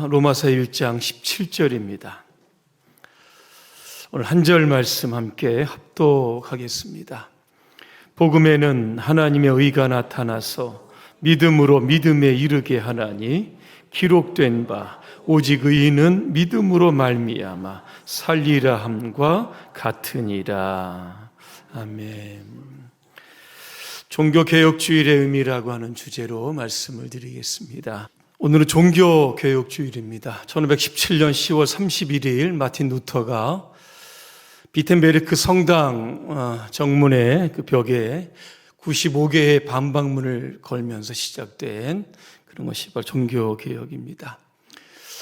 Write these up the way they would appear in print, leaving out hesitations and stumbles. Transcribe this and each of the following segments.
로마서 1장 17절입니다. 오늘 한 절 말씀 함께 합독하겠습니다. 복음에는 하나님의 의가 나타나서 믿음으로 믿음에 이르게 하나니 기록된 바 오직 의인은 믿음으로 말미암아 살리라 함과 같으니라. 아멘. 종교개혁주일의 의미라고 하는 주제로 말씀을 드리겠습니다. 오늘은 종교개혁주일입니다. 1517년 10월 31일 마틴 루터가 비텐베르크 성당 정문의 그 벽에 95개의 반박문을 걸면서 시작된 그런 것이 바로 종교개혁입니다.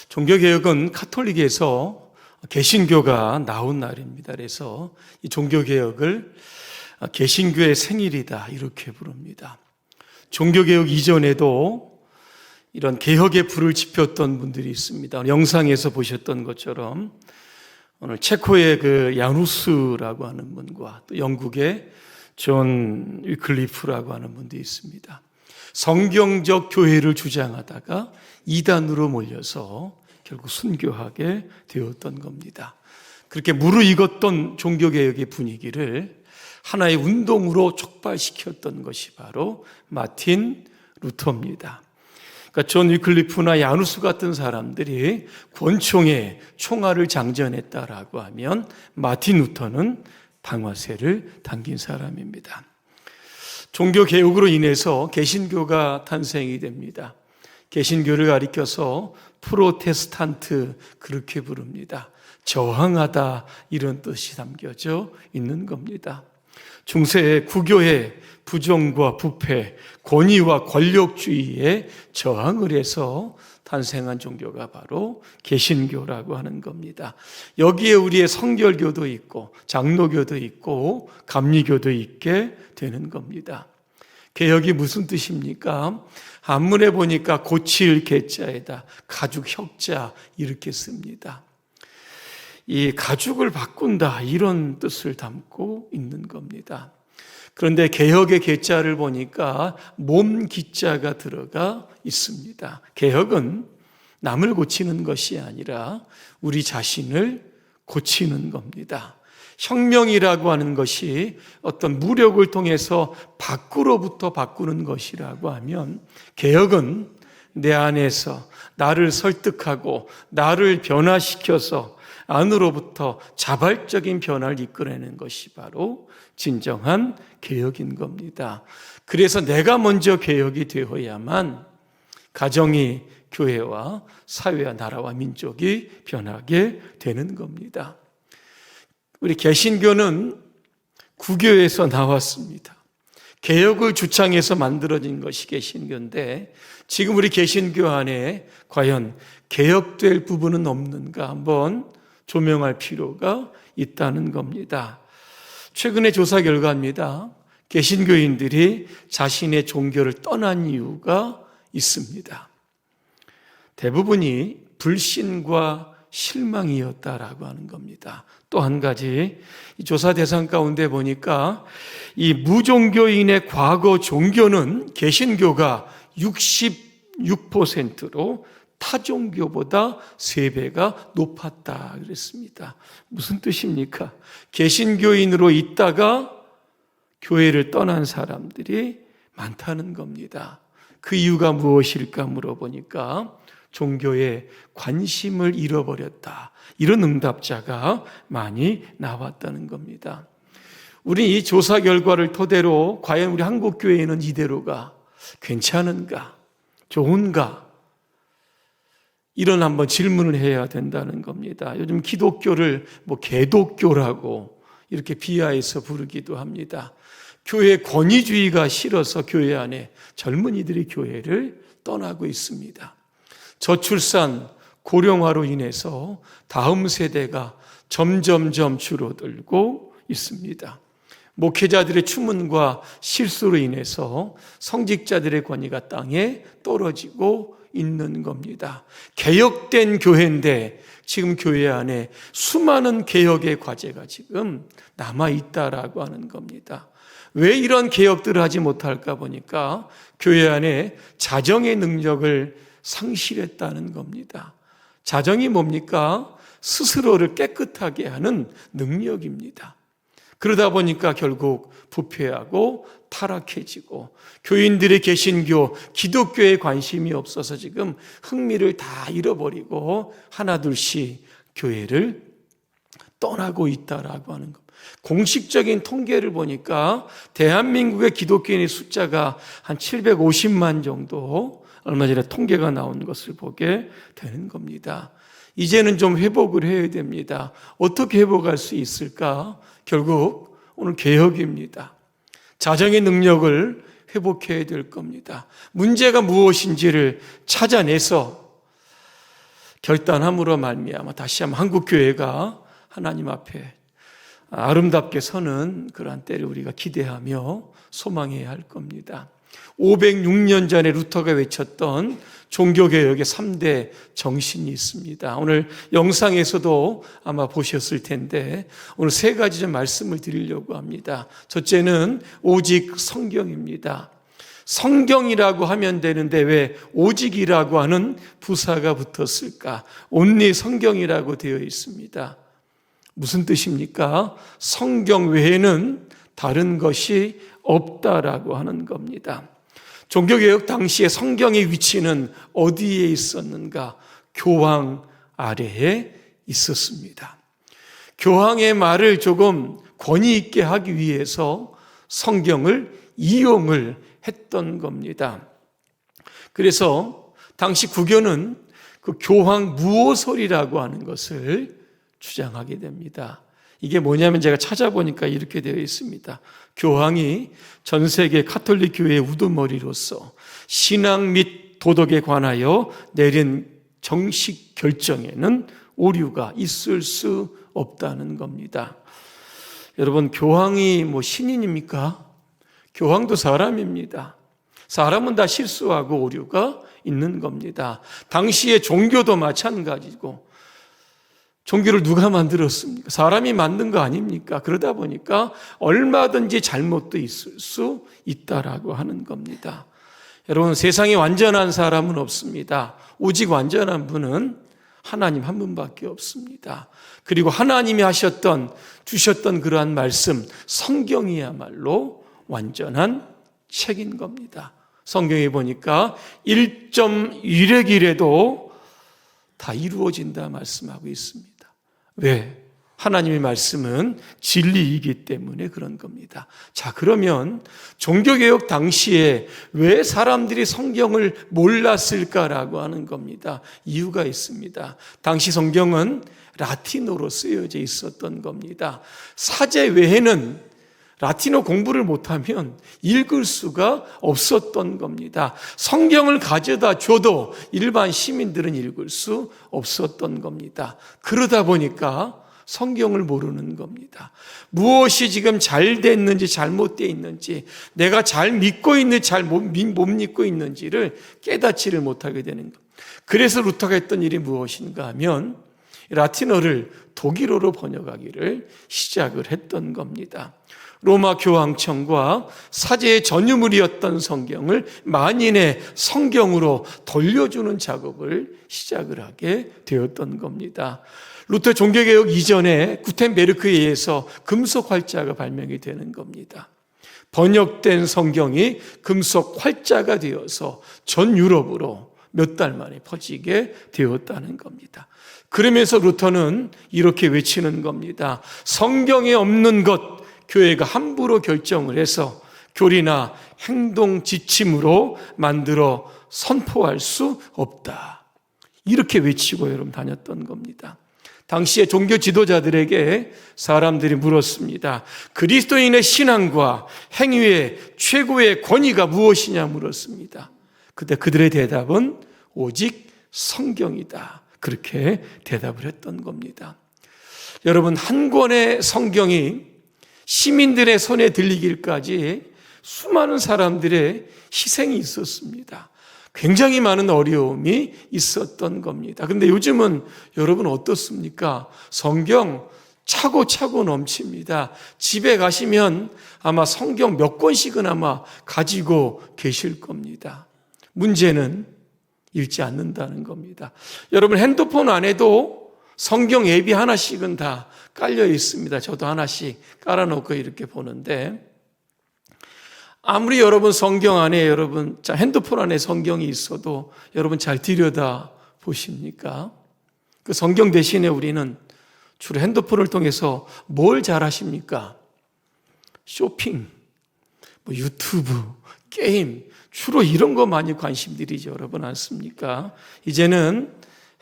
종교개혁은 카톨릭에서 개신교가 나온 날입니다. 그래서 이 종교개혁을 개신교의 생일이다 이렇게 부릅니다. 종교개혁 이전에도 이런 개혁의 불을 지폈던 분들이 있습니다. 영상에서 보셨던 것처럼 오늘 체코의 그 야누스라고 하는 분과 또 영국의 존 위클리프라고 하는 분도 있습니다. 성경적 교회를 주장하다가 이단으로 몰려서 결국 순교하게 되었던 겁니다. 그렇게 무르익었던 종교개혁의 분위기를 하나의 운동으로 촉발시켰던 것이 바로 마틴 루터입니다. 그러니까 존 위클리프나 야누스 같은 사람들이 권총에 총알을 장전했다라고 하면 마틴 루터는 방아쇠를 당긴 사람입니다. 종교개혁으로 인해서 개신교가 탄생이 됩니다. 개신교를 가리켜서 프로테스탄트 그렇게 부릅니다. 저항하다 이런 뜻이 담겨져 있는 겁니다. 중세의 구교의 부정과 부패, 권위와 권력주의에 저항을 해서 탄생한 종교가 바로 개신교라고 하는 겁니다. 여기에 우리의 성결교도 있고 장로교도 있고 감리교도 있게 되는 겁니다. 개혁이 무슨 뜻입니까? 한문에 보니까 고칠 개자에다 가죽 혁자 이렇게 씁니다. 이 가죽을 바꾼다 이런 뜻을 담고 있는 겁니다. 그런데 개혁의 개자를 보니까 몸 기자가 들어가 있습니다. 개혁은 남을 고치는 것이 아니라 우리 자신을 고치는 겁니다. 혁명이라고 하는 것이 어떤 무력을 통해서 밖으로부터 바꾸는 것이라고 하면 개혁은 내 안에서 나를 설득하고 나를 변화시켜서 안으로부터 자발적인 변화를 이끌어내는 것이 바로 진정한 개혁인 겁니다. 그래서 내가 먼저 개혁이 되어야만 가정이 교회와 사회와 나라와 민족이 변하게 되는 겁니다. 우리 개신교는 구교에서 나왔습니다. 개혁을 주창해서 만들어진 것이 개신교인데 지금 우리 개신교 안에 과연 개혁될 부분은 없는가 한번 조명할 필요가 있다는 겁니다. 최근의 조사 결과입니다. 개신교인들이 자신의 종교를 떠난 이유가 있습니다. 대부분이 불신과 실망이었다라고 하는 겁니다. 또 한 가지 이 조사 대상 가운데 보니까 이 무종교인의 과거 종교는 개신교가 66%로 타종교보다 3배가 높았다 그랬습니다. 무슨 뜻입니까? 개신교인으로 있다가 교회를 떠난 사람들이 많다는 겁니다. 그 이유가 무엇일까 물어보니까 종교에 관심을 잃어버렸다. 이런 응답자가 많이 나왔다는 겁니다. 우리 이 조사 결과를 토대로 과연 우리 한국 교회는 이대로가 괜찮은가? 좋은가? 이런 한번 질문을 해야 된다는 겁니다. 요즘 기독교를 개독교라고 이렇게 비하해서 부르기도 합니다. 교회 권위주의가 싫어서 교회 안에 젊은이들이 교회를 떠나고 있습니다. 저출산, 고령화로 인해서 다음 세대가 점점점 줄어들고 있습니다. 목회자들의 추문과 실수로 인해서 성직자들의 권위가 땅에 떨어지고 있는 겁니다. 개혁된 교회인데 지금 교회 안에 수많은 개혁의 과제가 지금 남아있다라고 하는 겁니다. 왜 이런 개혁들을 하지 못할까 보니까 교회 안에 자정의 능력을 상실했다는 겁니다. 자정이 뭡니까? 스스로를 깨끗하게 하는 능력입니다. 그러다 보니까 결국 부패하고 타락해지고 교인들의 개신교, 기독교에 관심이 없어서 지금 흥미를 다 잃어버리고 하나둘씩 교회를 떠나고 있다라고 하는 것. 공식적인 통계를 보니까 대한민국의 기독교인의 숫자가 한 750만 정도 얼마 전에 통계가 나온 것을 보게 되는 겁니다. 이제는 좀 회복을 해야 됩니다. 어떻게 회복할 수 있을까? 결국 오늘 개혁입니다. 자정의 능력을 회복해야 될 겁니다. 문제가 무엇인지를 찾아내서 결단함으로 말미암아 다시 한번 한국교회가 하나님 앞에 아름답게 서는 그러한 때를 우리가 기대하며 소망해야 할 겁니다. 506년 전에 루터가 외쳤던 종교개혁의 3대 정신이 있습니다. 오늘 영상에서도 아마 보셨을 텐데 오늘 세 가지 좀 말씀을 드리려고 합니다. 첫째는 오직 성경입니다. 성경이라고 하면 되는데 왜 오직이라고 하는 부사가 붙었을까? 온리 성경이라고 되어 있습니다. 무슨 뜻입니까? 성경 외에는 다른 것이 없다라고 하는 겁니다. 종교개혁 당시에 성경의 위치는 어디에 있었는가? 교황 아래에 있었습니다. 교황의 말을 조금 권위 있게 하기 위해서 성경을 이용을 했던 겁니다. 그래서 당시 국교는 그 교황 무오설이라고 하는 것을 주장하게 됩니다. 이게 뭐냐면 제가 찾아보니까 이렇게 되어 있습니다. 교황이 전 세계 가톨릭 교회의 우두머리로서 신앙 및 도덕에 관하여 내린 정식 결정에는 오류가 있을 수 없다는 겁니다. 여러분, 교황이 뭐 신인입니까? 교황도 사람입니다. 사람은 다 실수하고 오류가 있는 겁니다. 당시의 종교도 마찬가지고, 종교를 누가 만들었습니까? 사람이 만든 거 아닙니까? 그러다 보니까 얼마든지 잘못도 있을 수 있다라고 하는 겁니다. 여러분, 세상에 완전한 사람은 없습니다. 오직 완전한 분은 하나님 한 분밖에 없습니다. 그리고 하나님이 주셨던 그러한 말씀, 성경이야말로 완전한 책인 겁니다. 성경에 보니까 1.1획이라도 다 이루어진다 말씀하고 있습니다. 왜? 하나님의 말씀은 진리이기 때문에 그런 겁니다. 자, 그러면 종교개혁 당시에 왜 사람들이 성경을 몰랐을까라고 하는 겁니다. 이유가 있습니다. 당시 성경은 라틴어로 쓰여져 있었던 겁니다. 사제 외에는 라틴어 공부를 못하면 읽을 수가 없었던 겁니다. 성경을 가져다 줘도 일반 시민들은 읽을 수 없었던 겁니다. 그러다 보니까 성경을 모르는 겁니다. 무엇이 지금 잘 됐는지 잘못되어 있는지, 내가 잘 믿고 있는지 잘 못 믿고 있는지를 깨닫지를 못하게 되는 겁니다. 그래서 루터가 했던 일이 무엇인가 하면 라틴어를 독일어로 번역하기를 시작을 했던 겁니다. 로마 교황청과 사제의 전유물이었던 성경을 만인의 성경으로 돌려주는 작업을 시작을 하게 되었던 겁니다. 루터 종교개혁 이전에 구텐베르크에 의해서 금속 활자가 발명이 되는 겁니다. 번역된 성경이 금속 활자가 되어서 전 유럽으로 몇 달 만에 퍼지게 되었다는 겁니다. 그러면서 루터는 이렇게 외치는 겁니다. 성경에 없는 것, 교회가 함부로 결정을 해서 교리나 행동 지침으로 만들어 선포할 수 없다. 이렇게 외치고 여러분 다녔던 겁니다. 당시의 종교 지도자들에게 사람들이 물었습니다. 그리스도인의 신앙과 행위의 최고의 권위가 무엇이냐 물었습니다. 그때 그들의 대답은 오직 성경이다. 그렇게 대답을 했던 겁니다. 여러분, 한 권의 성경이 시민들의 손에 들리기까지 수많은 사람들의 희생이 있었습니다. 굉장히 많은 어려움이 있었던 겁니다. 그런데 요즘은 여러분 어떻습니까? 성경 차고 넘칩니다. 집에 가시면 아마 성경 몇 권씩은 아마 가지고 계실 겁니다. 문제는 읽지 않는다는 겁니다. 여러분 핸드폰 안에도 성경 앱이 하나씩은 다 깔려 있습니다. 저도 하나씩 깔아놓고 이렇게 보는데, 아무리 여러분 성경 안에 여러분 핸드폰 안에 성경이 있어도 여러분 잘 들여다 보십니까? 그 성경 대신에 우리는 주로 핸드폰을 통해서 뭘 잘하십니까? 쇼핑, 유튜브, 게임, 주로 이런 거 많이 관심들이죠. 여러분 않습니까? 이제는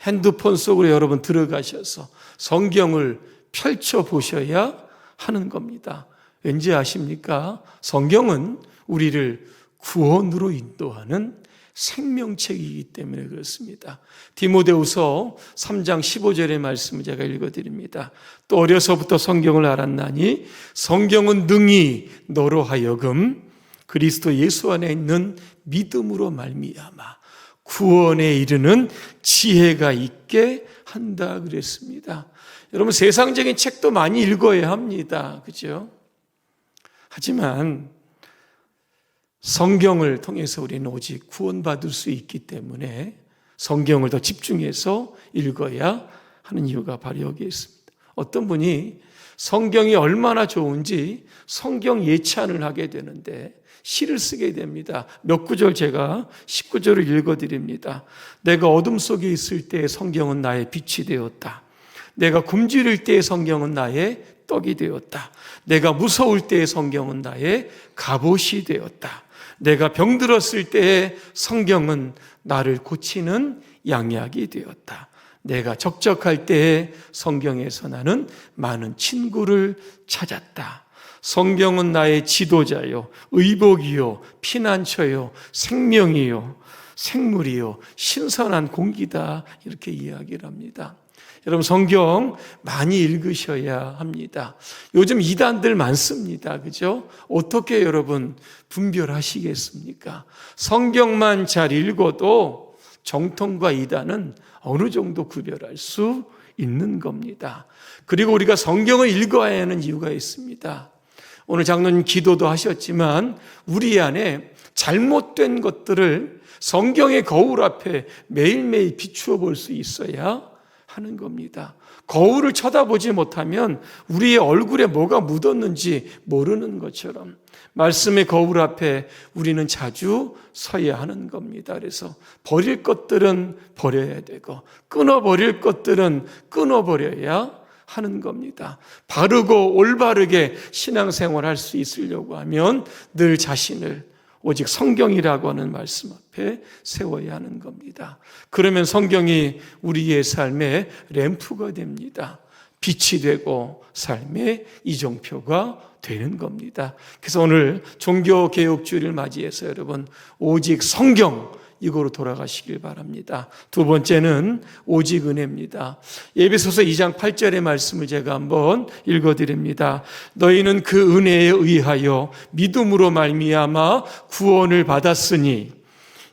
핸드폰 속으로 여러분 들어가셔서 성경을 펼쳐보셔야 하는 겁니다. 왠지 아십니까? 성경은 우리를 구원으로 인도하는 생명책이기 때문에 그렇습니다. 디모데후서 3장 15절의 말씀을 제가 읽어드립니다. 또 어려서부터 성경을 알았나니 성경은 능히 너로 하여금 그리스도 예수 안에 있는 믿음으로 말미암아 구원에 이르는 지혜가 있게 한다 그랬습니다. 여러분 세상적인 책도 많이 읽어야 합니다. 그죠? 하지만 성경을 통해서 우리는 오직 구원받을 수 있기 때문에 성경을 더 집중해서 읽어야 하는 이유가 바로 여기에 있습니다. 어떤 분이 성경이 얼마나 좋은지 성경 예찬을 하게 되는데 시를 쓰게 됩니다. 몇 구절 제가 19절을 읽어드립니다. 내가 어둠 속에 있을 때 성경은 나의 빛이 되었다. 내가 굶주릴 때의 성경은 나의 떡이 되었다. 내가 무서울 때의 성경은 나의 갑옷이 되었다. 내가 병들었을 때의 성경은 나를 고치는 양약이 되었다. 내가 적적할 때의 성경에서 나는 많은 친구를 찾았다. 성경은 나의 지도자요, 의복이요, 피난처요, 생명이요, 생물이요, 신선한 공기다. 이렇게 이야기를 합니다. 여러분 성경 많이 읽으셔야 합니다. 요즘 이단들 많습니다. 그죠? 어떻게 여러분 분별하시겠습니까? 성경만 잘 읽어도 정통과 이단은 어느 정도 구별할 수 있는 겁니다. 그리고 우리가 성경을 읽어야 하는 이유가 있습니다. 오늘 장로님 기도도 하셨지만 우리 안에 잘못된 것들을 성경의 거울 앞에 매일매일 비추어 볼 수 있어야 하는 겁니다. 거울을 쳐다보지 못하면 우리의 얼굴에 뭐가 묻었는지 모르는 것처럼 말씀의 거울 앞에 우리는 자주 서야 하는 겁니다. 그래서 버릴 것들은 버려야 되고 끊어버릴 것들은 끊어버려야 하는 겁니다. 바르고 올바르게 신앙생활 할 수 있으려고 하면 늘 자신을 오직 성경이라고 하는 말씀 앞에 세워야 하는 겁니다. 그러면 성경이 우리의 삶의 램프가 됩니다. 빛이 되고 삶의 이정표가 되는 겁니다. 그래서 오늘 종교개혁주의를 맞이해서 여러분 오직 성경 이거로 돌아가시길 바랍니다. 두 번째는 오직 은혜입니다. 에베소서 2장 8절의 말씀을 제가 한번 읽어드립니다. 너희는 그 은혜에 의하여 믿음으로 말미암아 구원을 받았으니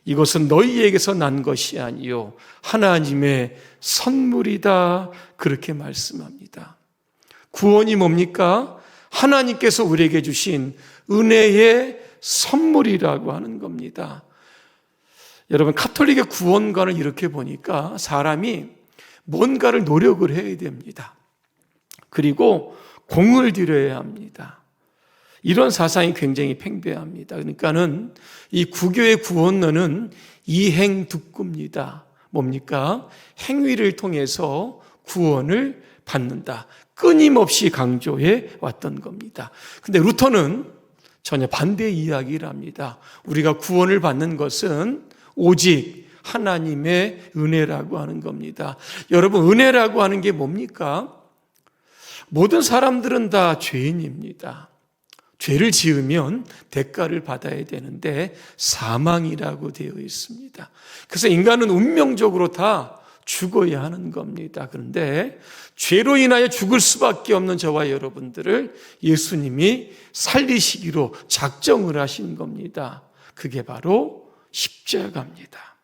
이것은 너희에게서 난 것이 아니요 하나님의 선물이다. 그렇게 말씀합니다. 구원이 뭡니까? 하나님께서 우리에게 주신 은혜의 선물이라고 하는 겁니다. 여러분 카톨릭의 구원관을 이렇게 보니까 사람이 뭔가를 노력을 해야 됩니다. 그리고 공을 들여야 합니다. 이런 사상이 굉장히 팽배합니다. 그러니까는 이 구교의 구원론은 이행득구입니다. 뭡니까? 행위를 통해서 구원을 받는다. 끊임없이 강조해 왔던 겁니다. 근데 루터는 전혀 반대 이야기를 합니다. 우리가 구원을 받는 것은 오직 하나님의 은혜라고 하는 겁니다. 여러분 은혜라고 하는 게 뭡니까? 모든 사람들은 다 죄인입니다. 죄를 지으면 대가를 받아야 되는데 사망이라고 되어 있습니다. 그래서 인간은 운명적으로 다 죽어야 하는 겁니다. 그런데 죄로 인하여 죽을 수밖에 없는 저와 여러분들을 예수님이 살리시기로 작정을 하신 겁니다. 그게 바로 십자가입니다.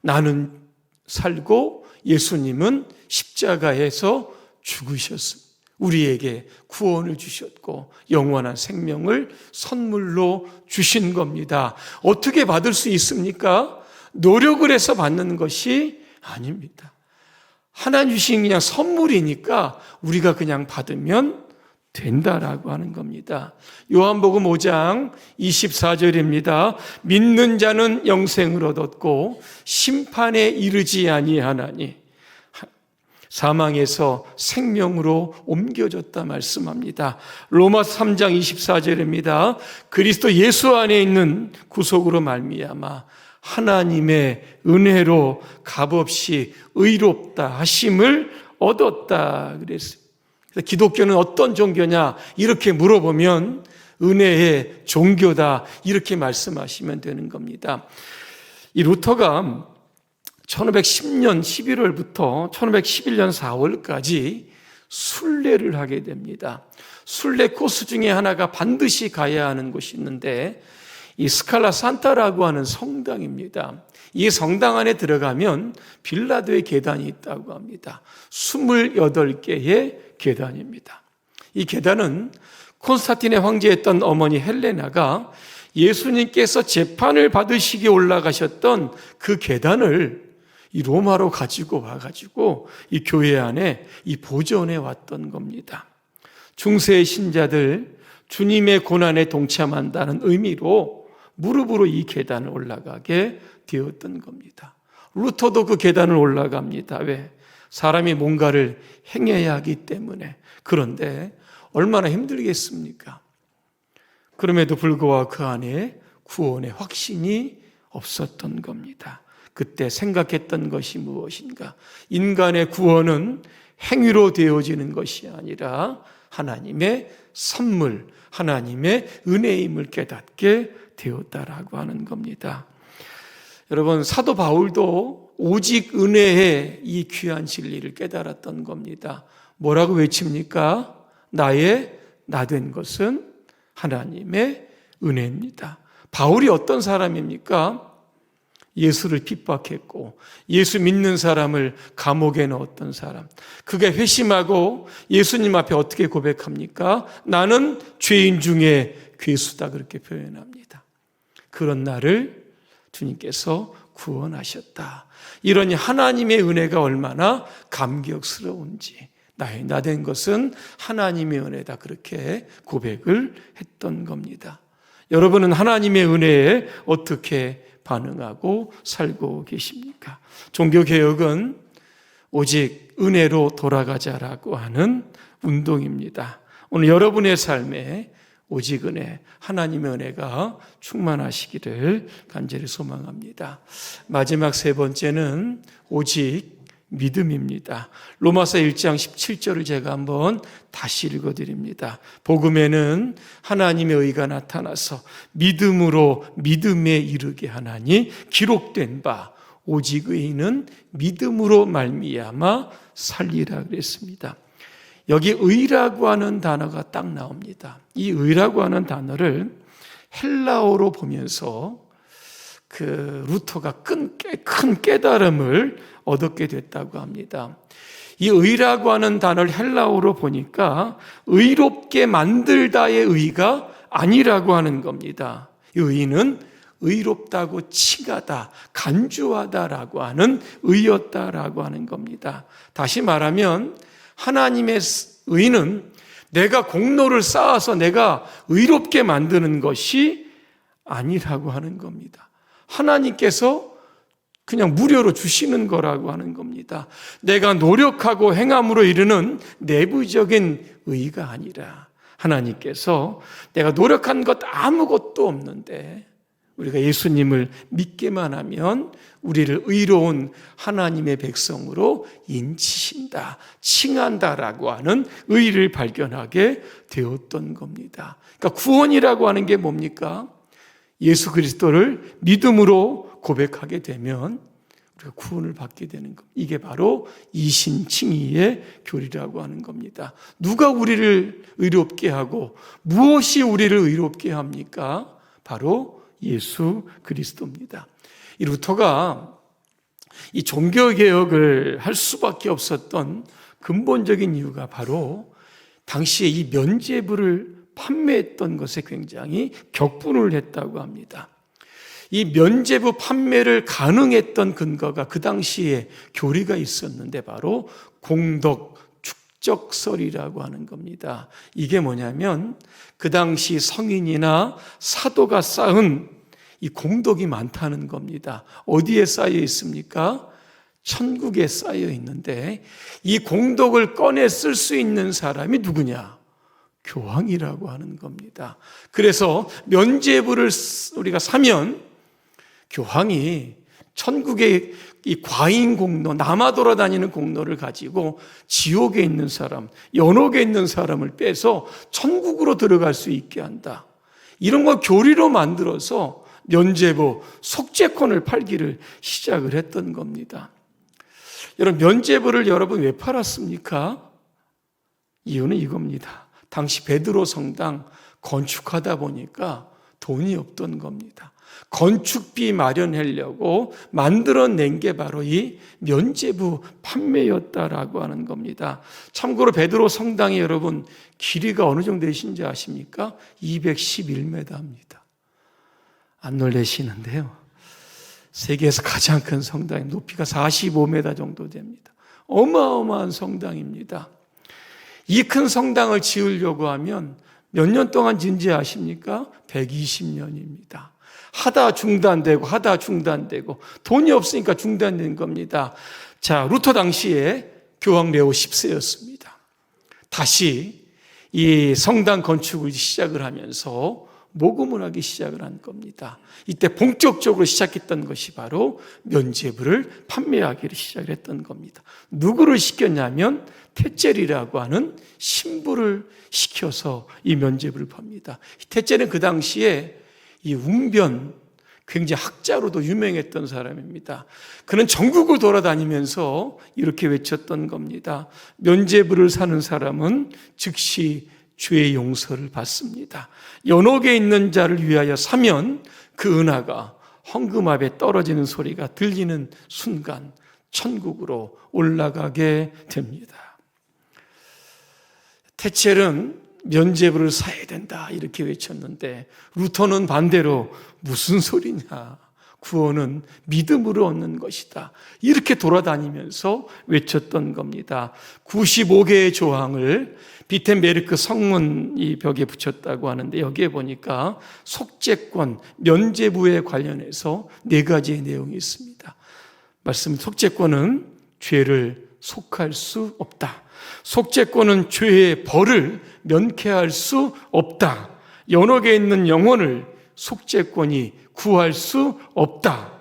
나는 살고 예수님은 십자가에서 죽으셨습니다. 우리에게 구원을 주셨고 영원한 생명을 선물로 주신 겁니다. 어떻게 받을 수 있습니까? 노력을 해서 받는 것이 아닙니다. 하나님 주신 그냥 선물이니까 우리가 그냥 받으면 된다라고 하는 겁니다. 요한복음 5장 24절입니다. 믿는 자는 영생을 얻었고 심판에 이르지 아니하나니 사망에서 생명으로 옮겨졌다 말씀합니다. 로마서 3장 24절입니다. 그리스도 예수 안에 있는 구속으로 말미암아 하나님의 은혜로 값없이 의롭다 하심을 얻었다 그랬습니다. 그래서 기독교는 어떤 종교냐 이렇게 물어보면 은혜의 종교다 이렇게 말씀하시면 되는 겁니다. 이 루터가 1510년 11월부터 1511년 4월까지 순례를 하게 됩니다. 순례 코스 중에 하나가 반드시 가야 하는 곳이 있는데 이 스칼라 산타라고 하는 성당입니다. 이 성당 안에 들어가면 빌라도의 계단이 있다고 합니다. 28개의 계단입니다. 이 계단은 콘스탄틴의 황제였던 어머니 헬레나가 예수님께서 재판을 받으시기 올라가셨던 그 계단을 이 로마로 가지고 와가지고 이 교회 안에 이 보존해 왔던 겁니다. 중세의 신자들 주님의 고난에 동참한다는 의미로 무릎으로 이 계단을 올라가게 되었던 겁니다. 루터도 그 계단을 올라갑니다. 왜? 사람이 뭔가를 행해야 하기 때문에. 그런데 얼마나 힘들겠습니까? 그럼에도 불구하고 그 안에 구원의 확신이 없었던 겁니다. 그때 생각했던 것이 무엇인가? 인간의 구원은 행위로 되어지는 것이 아니라 하나님의 선물, 하나님의 은혜임을 깨닫게 되었다라고 하는 겁니다. 여러분, 사도 바울도 오직 은혜의 이 귀한 진리를 깨달았던 겁니다. 뭐라고 외칩니까? 나의 나된 것은 하나님의 은혜입니다. 바울이 어떤 사람입니까? 예수를 핍박했고 예수 믿는 사람을 감옥에 넣었던 사람. 그가 회심하고 예수님 앞에 어떻게 고백합니까? 나는 죄인 중에 괴수다 그렇게 표현합니다. 그런 나를 주님께서 구원하셨다. 이러니 하나님의 은혜가 얼마나 감격스러운지 나의 나된 것은 하나님의 은혜다 그렇게 고백을 했던 겁니다. 여러분은 하나님의 은혜에 어떻게 반응하고 살고 계십니까? 종교개혁은 오직 은혜로 돌아가자라고 하는 운동입니다. 오늘 여러분의 삶에 오직 은혜, 하나님의 은혜가 충만하시기를 간절히 소망합니다. 마지막 세 번째는 오직 믿음입니다. 로마서 1장 17절을 제가 한번 다시 읽어드립니다. 복음에는 하나님의 의가 나타나서 믿음으로 믿음에 이르게 하나니 기록된 바 오직 의인은 믿음으로 말미암아 살리라 그랬습니다. 여기 의라고 하는 단어가 딱 나옵니다. 이 의라고 하는 단어를 헬라어로 보면서 그 루터가 큰 깨달음을 얻게 됐다고 합니다. 이 의라고 하는 단어를 헬라어로 보니까 의롭게 만들다의 의가 아니라고 하는 겁니다. 이 의는 의롭다고 칭하다, 간주하다라고 하는 의였다라고 하는 겁니다. 다시 말하면 하나님의 의는 내가 공로를 쌓아서 내가 의롭게 만드는 것이 아니라고 하는 겁니다. 하나님께서 그냥 무료로 주시는 거라고 하는 겁니다. 내가 노력하고 행함으로 이르는 내부적인 의가 아니라 하나님께서 내가 노력한 것 아무것도 없는데 우리가 예수님을 믿기만 하면 우리를 의로운 하나님의 백성으로 인치신다, 칭한다라고 하는 의를 발견하게 되었던 겁니다. 그러니까 구원이라고 하는 게 뭡니까? 예수 그리스도를 믿음으로 고백하게 되면 우리가 구원을 받게 되는 것. 이게 바로 이신칭의의 교리라고 하는 겁니다. 누가 우리를 의롭게 하고 무엇이 우리를 의롭게 합니까? 바로 예수 그리스도입니다. 이 루터가 이 종교개혁을 할 수밖에 없었던 근본적인 이유가 바로 당시에 이 면죄부를 판매했던 것에 굉장히 격분을 했다고 합니다. 이 면죄부 판매를 가능했던 근거가 그 당시에 교리가 있었는데 바로 공덕 축적설이라고 하는 겁니다. 이게 뭐냐면 그 당시 성인이나 사도가 쌓은 이 공덕이 많다는 겁니다. 어디에 쌓여 있습니까? 천국에 쌓여 있는데 이 공덕을 꺼내 쓸 수 있는 사람이 누구냐? 교황이라고 하는 겁니다. 그래서 면죄부를 우리가 사면 교황이 천국의 이 과인 공로, 남아 돌아다니는 공로를 가지고 지옥에 있는 사람, 연옥에 있는 사람을 빼서 천국으로 들어갈 수 있게 한다. 이런 걸 교리로 만들어서 면죄부, 속죄권을 팔기를 시작을 했던 겁니다. 여러분, 면죄부를 여러분 왜 팔았습니까? 이유는 이겁니다. 당시 베드로 성당 건축하다 보니까 돈이 없던 겁니다. 건축비 마련하려고 만들어낸 게 바로 이 면죄부 판매였다라고 하는 겁니다. 참고로 베드로 성당이 여러분 길이가 어느 정도 되신지 아십니까? 211m입니다. 안 놀라시는데요. 세계에서 가장 큰 성당, 높이가 45m 정도 됩니다. 어마어마한 성당입니다. 이 큰 성당을 지으려고 하면 몇 년 동안 지은지 아십니까? 120년입니다. 하다 중단되고 돈이 없으니까 중단된 겁니다. 자, 루터 당시에 교황 레오 10세였습니다. 다시 이 성당 건축을 시작을 하면서 모금을 하기 시작을 한 겁니다. 이때 본격적으로 시작했던 것이 바로 면죄부를 판매하기를 시작을 했던 겁니다. 누구를 시켰냐면 테젤이라고 하는 신부를 시켜서 이 면죄부를 팝니다. 테젤은 그 당시에 이 웅변, 굉장히 학자로도 유명했던 사람입니다. 그는 전국을 돌아다니면서 이렇게 외쳤던 겁니다. 면죄부를 사는 사람은 즉시 죄의 용서를 받습니다. 연옥에 있는 자를 위하여 사면 그 은하가 황금압에 떨어지는 소리가 들리는 순간 천국으로 올라가게 됩니다. 테첼은 면죄부를 사야 된다 이렇게 외쳤는데 루터는 반대로 무슨 소리냐, 구원은 믿음으로 얻는 것이다 이렇게 돌아다니면서 외쳤던 겁니다. 95개의 조항을 비텐베르크 성문 이 벽에 붙였다고 하는데 여기에 보니까 속죄권, 면죄부에 관련해서 4가지의 내용이 있습니다. 말씀, 속죄권은 죄를 속할 수 없다. 속죄권은 죄의 벌을 면케할 수 없다. 연옥에 있는 영혼을 속죄권이 구할 수 없다.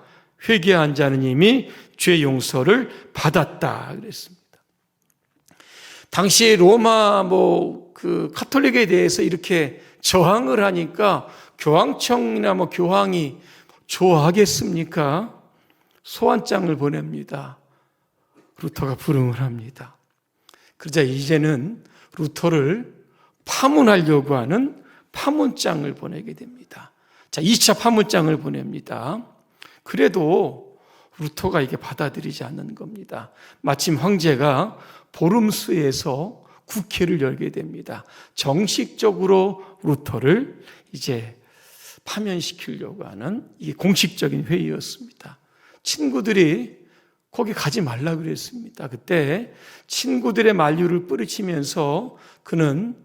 회개한 자는 이미 죄 용서를 받았다 그랬습니다. 당시 로마 카톨릭에 대해서 이렇게 저항을 하니까 교황청이나 교황이 좋아하겠습니까? 소환장을 보냅니다. 루터가 불응을 합니다. 그러자 이제는 루터를 파문하려고 하는 파문장을 보내게 됩니다. 자, 2차 파문장을 보냅니다. 그래도 루터가 이게 받아들이지 않는 겁니다. 마침 황제가 보름수에서 국회를 열게 됩니다. 정식적으로 루터를 이제 파면시키려고 하는 이 공식적인 회의였습니다. 친구들이 거기 가지 말라 그랬습니다. 그때 친구들의 만류를 뿌리치면서 그는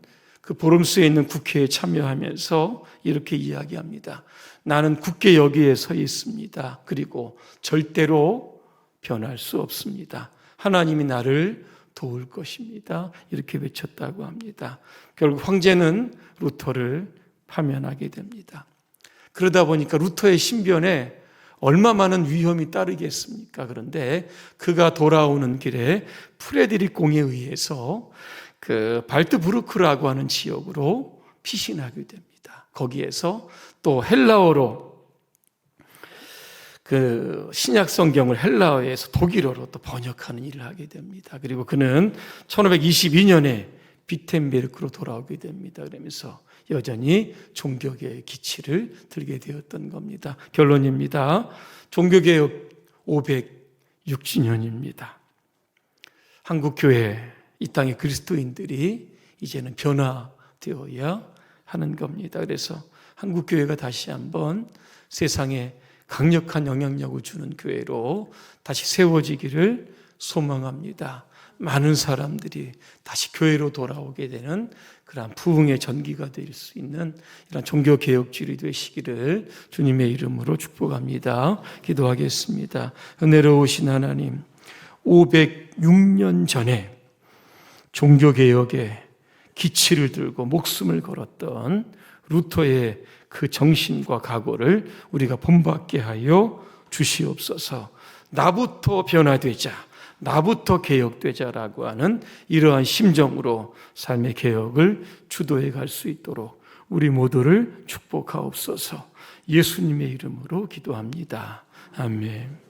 그 보름수에 있는 국회에 참여하면서 이렇게 이야기합니다. 나는 국회 여기에 서 있습니다. 그리고 절대로 변할 수 없습니다. 하나님이 나를 도울 것입니다. 이렇게 외쳤다고 합니다. 결국 황제는 루터를 파면하게 됩니다. 그러다 보니까 루터의 신변에 얼마 많은 위험이 따르겠습니까? 그런데 그가 돌아오는 길에 프레드릭 공에 의해서 그 발트부르크라고 하는 지역으로 피신하게 됩니다. 거기에서 또 헬라어로 그 신약 성경을 헬라어에서 독일어로 또 번역하는 일을 하게 됩니다. 그리고 그는 1522년에 비텐베르크로 돌아오게 됩니다. 그러면서 여전히 종교개혁의 기치를 들게 되었던 겁니다. 결론입니다. 종교개혁 506주년입니다. 한국교회, 이 땅의 그리스도인들이 이제는 변화되어야 하는 겁니다. 그래서 한국교회가 다시 한번 세상에 강력한 영향력을 주는 교회로 다시 세워지기를 소망합니다. 많은 사람들이 다시 교회로 돌아오게 되는 그러한 부흥의 전기가 될 수 있는 이런 종교개혁주일이 되시기를 주님의 이름으로 축복합니다. 기도하겠습니다. 은혜로우신 하나님, 506년 전에 종교개혁의 기치를 들고 목숨을 걸었던 루터의 그 정신과 각오를 우리가 본받게 하여 주시옵소서. 나부터 변화되자, 나부터 개혁되자라고 하는 이러한 심정으로 삶의 개혁을 주도해 갈 수 있도록 우리 모두를 축복하옵소서. 예수님의 이름으로 기도합니다. 아멘.